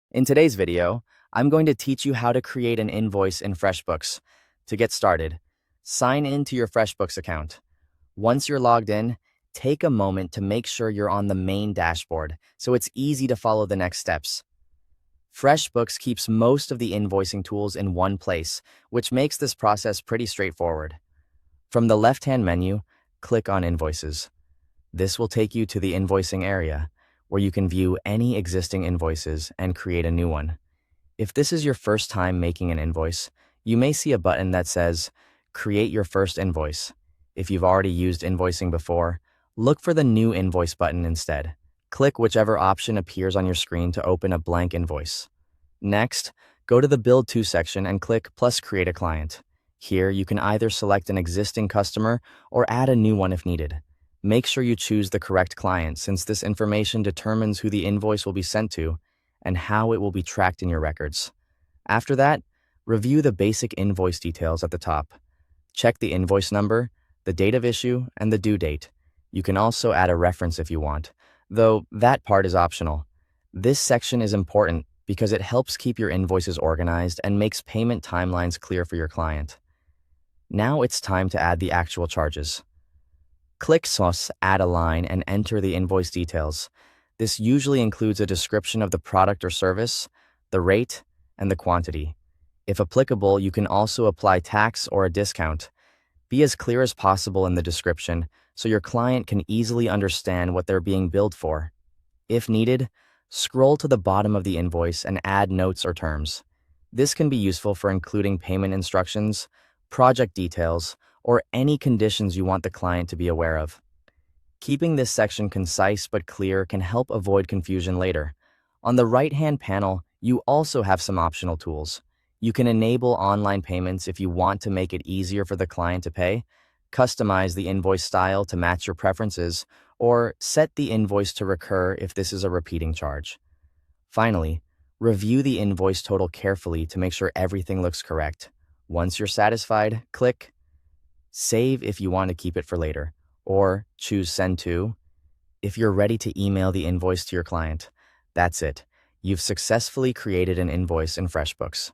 In today's video, I'm going to teach you how to create an invoice in FreshBooks. To get started, sign in to your FreshBooks account. Once you're logged in, take a moment to make sure you're on the main dashboard so it's easy to follow the next steps. FreshBooks keeps most of the invoicing tools in one place, which makes this process pretty straightforward. From the left-hand menu, click on Invoices. This will take you to the invoicing area, where you can view any existing invoices and create a new one. If this is your first time making an invoice, you may see a button that says, Create your first invoice. If you've already used invoicing before, look for the New Invoice button instead. Click whichever option appears on your screen to open a blank invoice. Next, go to the Build To section and click Plus Create a Client. Here, you can either select an existing customer or add a new one if needed. Make sure you choose the correct client, since this information determines who the invoice will be sent to and how it will be tracked in your records. After that, review the basic invoice details at the top. Check the invoice number, the date of issue, and the due date. You can also add a reference if you want, though that part is optional. This section is important because it helps keep your invoices organized and makes payment timelines clear for your client. Now it's time to add the actual charges. Click Add a line and enter the invoice details. This usually includes a description of the product or service, the rate, and the quantity. If applicable, you can also apply tax or a discount. Be as clear as possible in the description so your client can easily understand what they're being billed for. If needed, scroll to the bottom of the invoice and add notes or terms. This can be useful for including payment instructions, project details, or any conditions you want the client to be aware of. Keeping this section concise but clear can help avoid confusion later. On the right-hand panel, you also have some optional tools. You can enable online payments if you want to make it easier for the client to pay, customize the invoice style to match your preferences, or set the invoice to recur if this is a repeating charge. Finally, review the invoice total carefully to make sure everything looks correct. Once you're satisfied, click Save if you want to keep it for later, or choose Send To if you're ready to email the invoice to your client. That's it. You've successfully created an invoice in FreshBooks.